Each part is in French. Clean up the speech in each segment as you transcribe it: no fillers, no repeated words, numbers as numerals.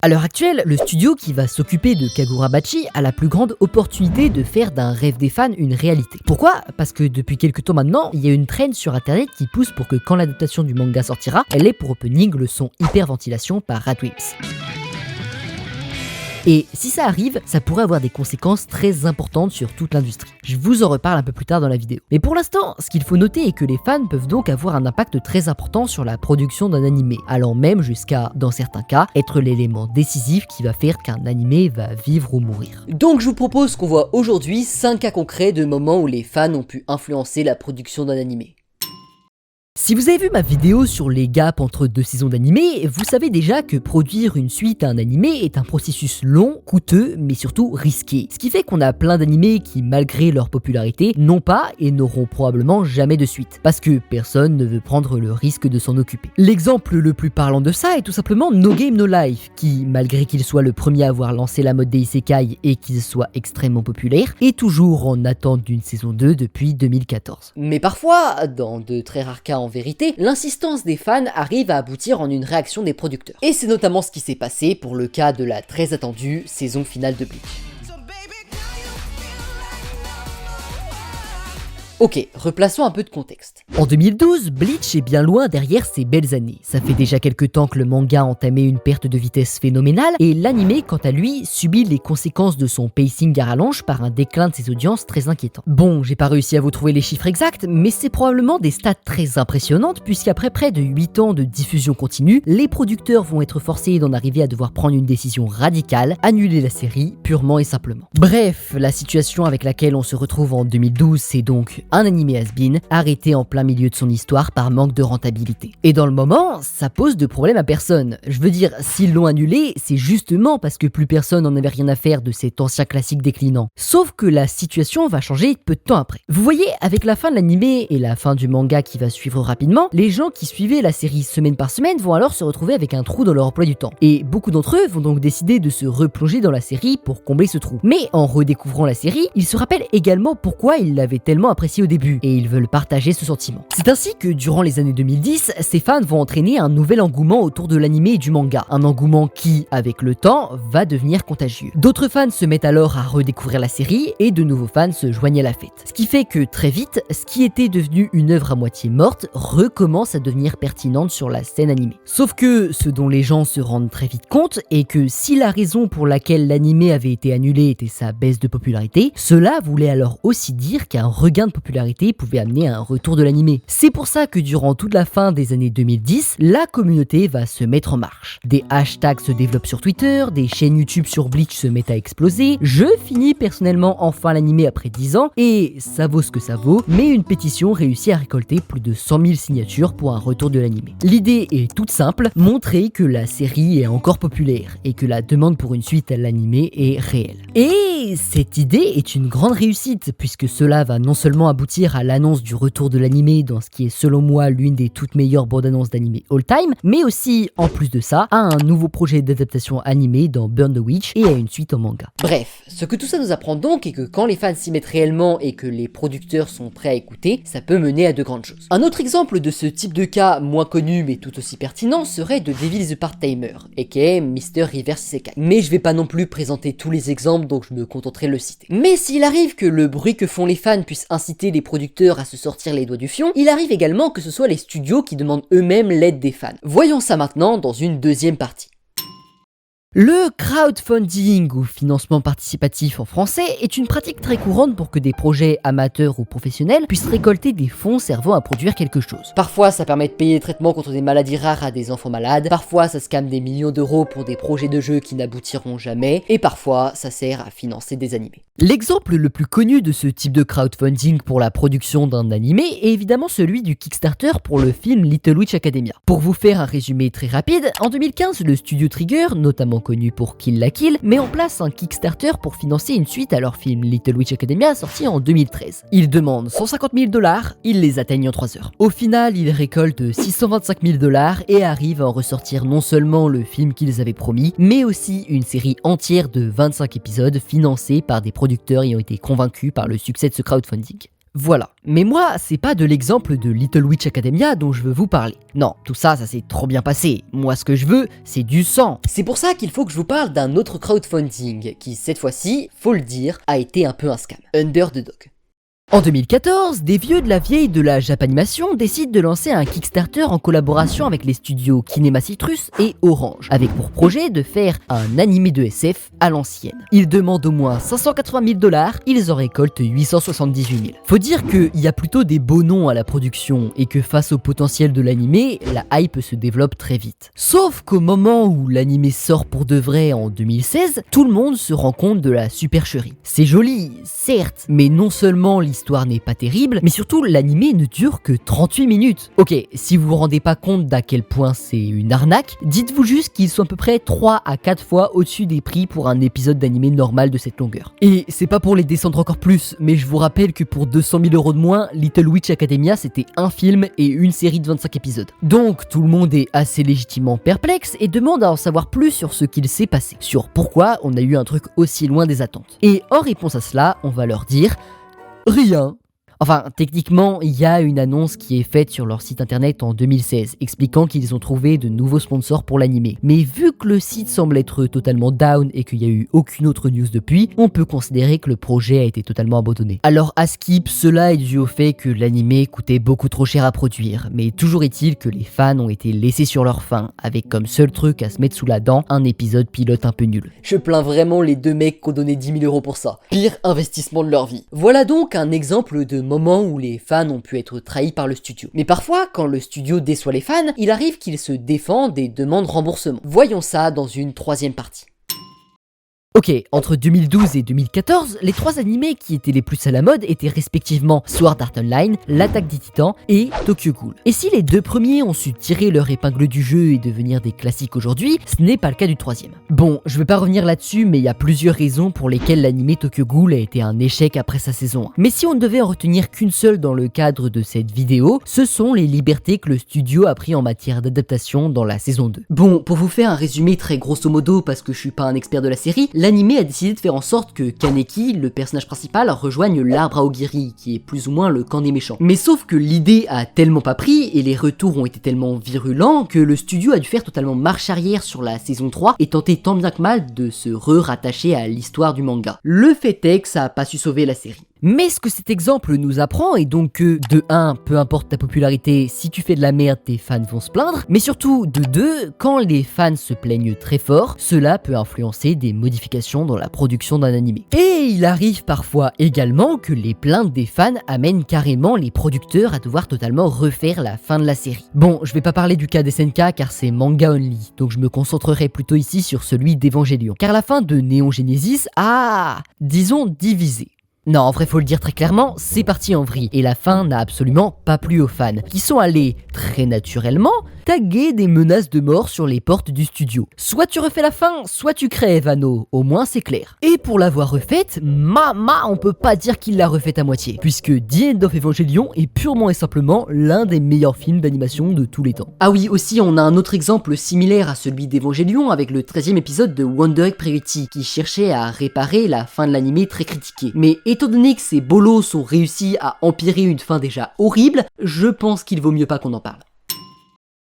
À l'heure actuelle, le studio qui va s'occuper de Kagurabachi a la plus grande opportunité de faire d'un rêve des fans une réalité. Pourquoi ? Parce que depuis quelques temps maintenant, il y a une trend sur internet qui pousse pour que quand l'adaptation du manga sortira, elle ait pour opening le son Hyperventilation par Radwimps. Et si ça arrive, ça pourrait avoir des conséquences très importantes sur toute l'industrie. Je vous en reparle un peu plus tard dans la vidéo. Mais pour l'instant, ce qu'il faut noter est que les fans peuvent donc avoir un impact très important sur la production d'un animé, allant même jusqu'à, dans certains cas, être l'élément décisif qui va faire qu'un animé va vivre ou mourir. Donc je vous propose qu'on voit aujourd'hui 5 cas concrets de moments où les fans ont pu influencer la production d'un animé. Si vous avez vu ma vidéo sur les gaps entre 2 saisons d'animé, vous savez déjà que produire une suite à un animé est un processus long, coûteux, mais surtout risqué. Ce qui fait qu'on a plein d'animés qui, malgré leur popularité, n'ont pas et n'auront probablement jamais de suite, parce que personne ne veut prendre le risque de s'en occuper. L'exemple le plus parlant de ça est tout simplement No Game No Life, qui, malgré qu'il soit le premier à avoir lancé la mode des isekai et qu'il soit extrêmement populaire, est toujours en attente d'une saison 2 depuis 2014. Mais parfois, dans de très rares cas en vérité, l'insistance des fans arrive à aboutir en une réaction des producteurs. Et c'est notamment ce qui s'est passé pour le cas de la très attendue saison finale de Bleach. Ok, replaçons un peu de contexte. En 2012, Bleach est bien loin derrière ses belles années. Ça fait déjà quelques temps que le manga a entamé une perte de vitesse phénoménale et l'anime, quant à lui, subit les conséquences de son pacing à rallonge par un déclin de ses audiences très inquiétant. Bon, j'ai pas réussi à vous trouver les chiffres exacts, mais c'est probablement des stats très impressionnantes puisqu'après près de 8 ans de diffusion continue, les producteurs vont être forcés d'en arriver à devoir prendre une décision radicale, annuler la série purement et simplement. Bref, la situation avec laquelle on se retrouve en 2012, c'est donc un animé has-been arrêté en plein milieu de son histoire par manque de rentabilité. Et dans le moment, ça pose de problème à personne. Je veux dire, s'ils l'ont annulé, c'est justement parce que plus personne n'en avait rien à faire de cet ancien classique déclinant. Sauf que la situation va changer peu de temps après. Vous voyez, avec la fin de l'animé et la fin du manga qui va suivre rapidement, les gens qui suivaient la série semaine par semaine vont alors se retrouver avec un trou dans leur emploi du temps. Et beaucoup d'entre eux vont donc décider de se replonger dans la série pour combler ce trou. Mais en redécouvrant la série, ils se rappellent également pourquoi ils l'avaient tellement apprécié au début, et ils veulent partager ce sentiment. C'est ainsi que durant les années 2010, ces fans vont entraîner un nouvel engouement autour de l'animé et du manga, un engouement qui, avec le temps, va devenir contagieux. D'autres fans se mettent alors à redécouvrir la série, et de nouveaux fans se joignent à la fête. Ce qui fait que très vite, ce qui était devenu une œuvre à moitié morte recommence à devenir pertinente sur la scène animée. Sauf que ce dont les gens se rendent très vite compte est que si la raison pour laquelle l'animé avait été annulé était sa baisse de popularité, cela voulait alors aussi dire qu'un regain de popularité pouvait amener à un retour de l'animé. C'est pour ça que durant toute la fin des années 2010, la communauté va se mettre en marche. Des hashtags se développent sur Twitter, des chaînes YouTube sur Bleach se mettent à exploser, je finis personnellement enfin l'animé après 10 ans, et ça vaut ce que ça vaut, mais une pétition réussit à récolter plus de 100 000 signatures pour un retour de l'animé. L'idée est toute simple, montrer que la série est encore populaire, et que la demande pour une suite à l'animé est réelle. Et cette idée est une grande réussite, puisque cela va non seulement aboutir à l'annonce du retour de l'animé dans ce qui est selon moi l'une des toutes meilleures bandes annonces d'animé all time, mais aussi, en plus de ça, à un nouveau projet d'adaptation animé dans Burn the Witch et à une suite en manga. Bref, ce que tout ça nous apprend donc est que quand les fans s'y mettent réellement et que les producteurs sont prêts à écouter, ça peut mener à de grandes choses. Un autre exemple de ce type de cas, moins connu mais tout aussi pertinent, serait de Devil is a Part-Timer, aka Mr. Reverse Isekai. Mais je vais pas non plus présenter tous les exemples, donc je me contenterai de le citer. Mais s'il arrive que le bruit que font les fans puisse inciter les producteurs à se sortir les doigts du fion, il arrive également que ce soit les studios qui demandent eux-mêmes l'aide des fans. Voyons ça maintenant dans une deuxième partie. Le crowdfunding ou financement participatif en français est une pratique très courante pour que des projets amateurs ou professionnels puissent récolter des fonds servant à produire quelque chose. Parfois ça permet de payer des traitements contre des maladies rares à des enfants malades, parfois ça scamme des millions d'euros pour des projets de jeux qui n'aboutiront jamais, et parfois ça sert à financer des animés. L'exemple le plus connu de ce type de crowdfunding pour la production d'un animé est évidemment celui du Kickstarter pour le film Little Witch Academia. Pour vous faire un résumé très rapide, en 2015 le studio Trigger, notamment connu pour Kill la Kill, met en place un Kickstarter pour financer une suite à leur film Little Witch Academia sorti en 2013. Ils demandent 150 000 $, ils les atteignent en 3 heures. Au final, ils récoltent 625 000 $ et arrivent à en ressortir non seulement le film qu'ils avaient promis, mais aussi une série entière de 25 épisodes financés par des producteurs ayant été convaincus par le succès de ce crowdfunding. Voilà. Mais moi, c'est pas de l'exemple de Little Witch Academia dont je veux vous parler. Non, tout ça, ça s'est trop bien passé. Moi, ce que je veux, c'est du sang. C'est pour ça qu'il faut que je vous parle d'un autre crowdfunding qui, cette fois-ci, faut le dire, a été un peu un scam. Under the Dog. En 2014, des vieux de la vieille de la Japanimation décident de lancer un Kickstarter en collaboration avec les studios Kinema Citrus et Orange, avec pour projet de faire un animé de SF à l'ancienne. Ils demandent au moins 580 000 $, ils en récoltent 878 000. Faut dire qu'il y a plutôt des beaux noms à la production et que face au potentiel de l'animé, la hype se développe très vite. Sauf qu'au moment où l'animé sort pour de vrai en 2016, tout le monde se rend compte de la supercherie. C'est joli, certes, mais non seulement l'histoire n'est pas terrible, mais surtout l'animé ne dure que 38 minutes. Ok, si vous vous rendez pas compte d'à quel point c'est une arnaque, dites-vous juste qu'ils sont à peu près 3 à 4 fois au-dessus des prix pour un épisode d'animé normal de cette longueur. Et c'est pas pour les descendre encore plus, mais je vous rappelle que pour 200 000 € de moins, Little Witch Academia c'était un film et une série de 25 épisodes. Donc tout le monde est assez légitimement perplexe et demande à en savoir plus sur ce qu'il s'est passé, sur pourquoi on a eu un truc aussi loin des attentes. Et en réponse à cela, on va leur dire rien. Enfin, techniquement, il y a une annonce qui est faite sur leur site internet en 2016, expliquant qu'ils ont trouvé de nouveaux sponsors pour l'animé. Mais vu que le site semble être totalement down et qu'il n'y a eu aucune autre news depuis, on peut considérer que le projet a été totalement abandonné. Alors à skip, cela est dû au fait que l'animé coûtait beaucoup trop cher à produire, mais toujours est-il que les fans ont été laissés sur leur faim, avec comme seul truc à se mettre sous la dent, un épisode pilote un peu nul. Je plains vraiment les deux mecs qui ont donné 10 000 € pour ça. Pire investissement de leur vie. Voilà donc un exemple de moment où les fans ont pu être trahis par le studio. Mais parfois, quand le studio déçoit les fans, il arrive qu'ils se défendent et demandent remboursement. Voyons ça dans une troisième partie. Ok, entre 2012 et 2014, les 3 animés qui étaient les plus à la mode étaient respectivement Sword Art Online, L'Attaque des Titans et Tokyo Ghoul. Et si les deux premiers ont su tirer leur épingle du jeu et devenir des classiques aujourd'hui, ce n'est pas le cas du troisième. Bon, je vais pas revenir là-dessus, mais il y a plusieurs raisons pour lesquelles l'animé Tokyo Ghoul a été un échec après sa saison 1. Mais si on ne devait en retenir qu'une seule dans le cadre de cette vidéo, ce sont les libertés que le studio a pris en matière d'adaptation dans la saison 2. Bon, pour vous faire un résumé très grosso modo, parce que je suis pas un expert de la série, l'animé a décidé de faire en sorte que Kaneki, le personnage principal, rejoigne l'arbre Aogiri, qui est plus ou moins le camp des méchants. Mais sauf que l'idée a tellement pas pris, et les retours ont été tellement virulents, que le studio a dû faire totalement marche arrière sur la saison 3, et tenter tant bien que mal de se rattacher à l'histoire du manga. Le fait est que ça a pas su sauver la série. Mais ce que cet exemple nous apprend est donc que, de 1, peu importe ta popularité, si tu fais de la merde, tes fans vont se plaindre, mais surtout, de 2, quand les fans se plaignent très fort, cela peut influencer des modifications dans la production d'un animé. Et il arrive parfois également que les plaintes des fans amènent carrément les producteurs à devoir totalement refaire la fin de la série. Bon, je vais pas parler du cas d'SNK car c'est manga only, donc je me concentrerai plutôt ici sur celui d'Evangelion, car la fin de Neon Genesis a, disons, divisé. Non, en vrai, faut le dire très clairement, c'est parti en vrille, et la fin n'a absolument pas plu aux fans, qui sont allés, très naturellement, taguer des menaces de mort sur les portes du studio. Soit tu refais la fin, soit tu crèves, Anno, au moins c'est clair. Et pour l'avoir refaite, on peut pas dire qu'il l'a refaite à moitié, puisque The End of Evangelion est purement et simplement l'un des meilleurs films d'animation de tous les temps. Ah oui, aussi on a un autre exemple similaire à celui d'Evangelion avec le 13e épisode de Wonder Egg Priority, qui cherchait à réparer la fin de l'animé très critiquée. Mais étant donné que ces bolos ont réussi à empirer une fin déjà horrible, je pense qu'il vaut mieux pas qu'on en parle.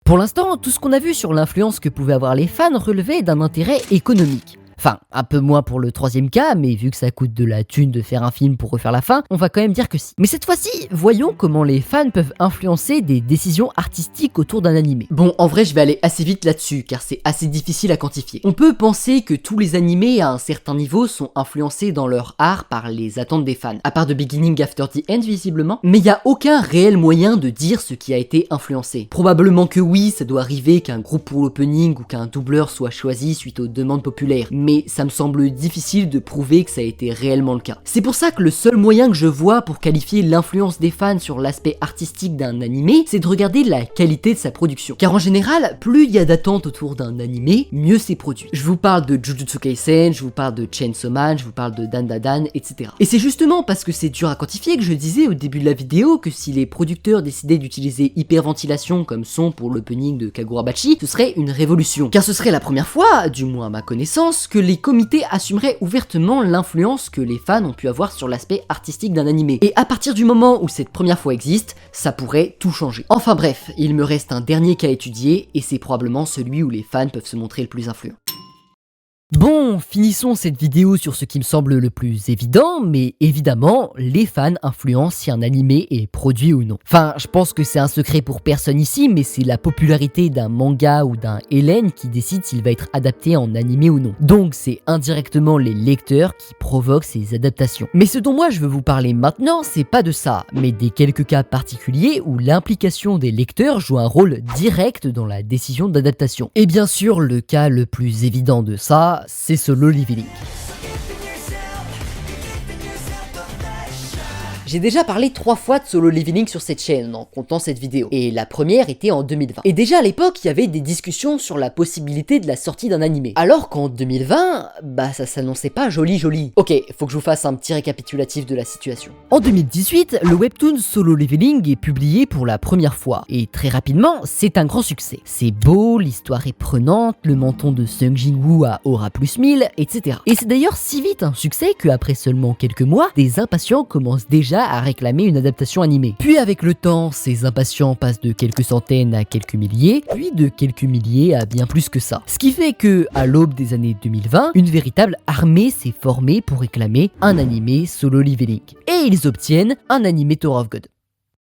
Pour l'instant, tout ce qu'on a vu sur l'influence que pouvaient avoir les fans relevait d'un intérêt économique. Enfin, un peu moins pour le troisième cas, mais vu que ça coûte de la thune de faire un film pour refaire la fin, on va quand même dire que si. Mais cette fois-ci, voyons comment les fans peuvent influencer des décisions artistiques autour d'un animé. Bon, en vrai, je vais aller assez vite là-dessus, car c'est assez difficile à quantifier. On peut penser que tous les animés à un certain niveau sont influencés dans leur art par les attentes des fans, à part de Beginning After the End visiblement, mais il n'y a aucun réel moyen de dire ce qui a été influencé. Probablement que oui, ça doit arriver qu'un groupe pour l'opening ou qu'un doubleur soit choisi suite aux demandes populaires, mais ça me semble difficile de prouver que ça a été réellement le cas. C'est pour ça que le seul moyen que je vois pour qualifier l'influence des fans sur l'aspect artistique d'un animé, c'est de regarder la qualité de sa production. Car en général, plus il y a d'attentes autour d'un animé, mieux c'est produit. Je vous parle de Jujutsu Kaisen, je vous parle de Chainsaw Man, je vous parle de Dandadan, etc. Et c'est justement parce que c'est dur à quantifier que je disais au début de la vidéo que si les producteurs décidaient d'utiliser hyperventilation comme son pour l'opening de Kagurabachi, ce serait une révolution. Car ce serait la première fois, du moins à ma connaissance, que les comités assumeraient ouvertement l'influence que les fans ont pu avoir sur l'aspect artistique d'un animé. Et à partir du moment où cette première fois existe, ça pourrait tout changer. Enfin bref, il me reste un dernier cas à étudier, et c'est probablement celui où les fans peuvent se montrer le plus influents. Bon, finissons cette vidéo sur ce qui me semble le plus évident, mais évidemment, les fans influencent si un animé est produit ou non. Enfin, je pense que c'est un secret pour personne ici, mais c'est la popularité d'un manga ou d'un Ellen qui décide s'il va être adapté en animé ou non. Donc c'est indirectement les lecteurs qui provoquent ces adaptations. Mais ce dont moi je veux vous parler maintenant, c'est pas de ça, mais des quelques cas particuliers où l'implication des lecteurs joue un rôle direct dans la décision d'adaptation. Et bien sûr, le cas le plus évident de ça, c'est Solo Leveling. J'ai déjà parlé 3 fois de Solo Leveling sur cette chaîne en comptant cette vidéo, et la première était en 2020. Et déjà à l'époque, il y avait des discussions sur la possibilité de la sortie d'un animé. Alors qu'en 2020, ça s'annonçait pas joli. Ok, faut que je vous fasse un petit récapitulatif de la situation. En 2018, le webtoon Solo Leveling est publié pour la première fois, et très rapidement, c'est un grand succès. C'est beau, l'histoire est prenante, le menton de Sung Jin-woo a aura plus 1000, etc. Et c'est d'ailleurs si vite un succès qu'après seulement quelques mois, des impatients commencent déjà à réclamer une adaptation animée. Puis avec le temps, ces impatients passent de quelques centaines à quelques milliers, puis de quelques milliers à bien plus que ça. Ce qui fait que, à l'aube des années 2020, une véritable armée s'est formée pour réclamer un animé Solo Leveling. Et ils obtiennent un animé Tower of God.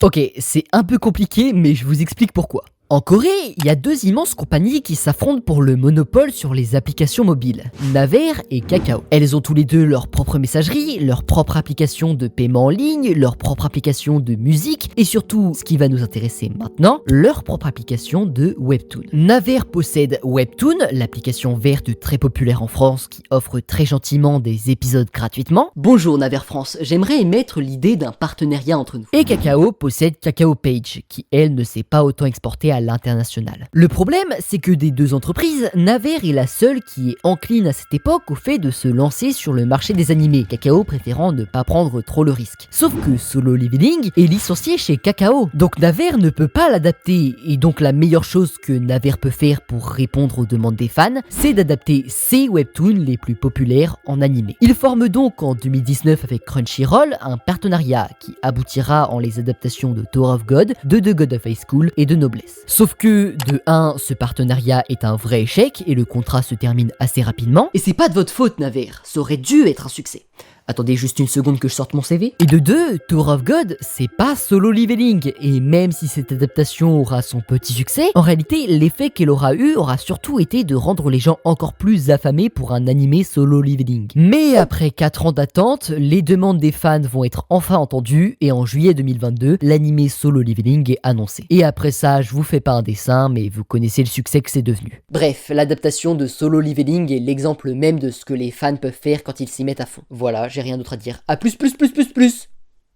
Ok, c'est un peu compliqué, mais je vous explique pourquoi. En Corée, il y a 2 immenses compagnies qui s'affrontent pour le monopole sur les applications mobiles, Naver et Kakao. Elles ont tous les deux leur propre messagerie, leur propre application de paiement en ligne, leur propre application de musique, et surtout, ce qui va nous intéresser maintenant, leur propre application de Webtoon. Naver possède Webtoon, l'application verte très populaire en France qui offre très gentiment des épisodes gratuitement. Bonjour Naver France, j'aimerais émettre l'idée d'un partenariat entre nous. Et Kakao possède Kakao Page, qui elle ne s'est pas autant exportée à l'international. Le problème, c'est que des 2 entreprises, Naver est la seule qui est encline à cette époque au fait de se lancer sur le marché des animés, Kakao préférant ne pas prendre trop le risque. Sauf que Solo Leveling est licencié chez Kakao, donc Naver ne peut pas l'adapter, et donc la meilleure chose que Naver peut faire pour répondre aux demandes des fans, c'est d'adapter ses webtoons les plus populaires en animé. Il forme donc en 2019 avec Crunchyroll un partenariat qui aboutira en les adaptations de Tower of God, de The God of High School et de Noblesse. Sauf que, de 1, ce partenariat est un vrai échec et le contrat se termine assez rapidement. Et c'est pas de votre faute, Naver, ça aurait dû être un succès. Attendez juste une seconde que je sorte mon CV. Et de 2, Tower of God, c'est pas Solo Leveling, et même si cette adaptation aura son petit succès, en réalité, l'effet qu'elle aura eu aura surtout été de rendre les gens encore plus affamés pour un animé Solo Leveling. Mais après 4 ans d'attente, les demandes des fans vont être enfin entendues, et en juillet 2022, l'animé Solo Leveling est annoncé. Et après ça, je vous fais pas un dessin, mais vous connaissez le succès que c'est devenu. Bref, l'adaptation de Solo Leveling est l'exemple même de ce que les fans peuvent faire quand ils s'y mettent à fond. Voilà, j'ai rien d'autre à dire. À plus.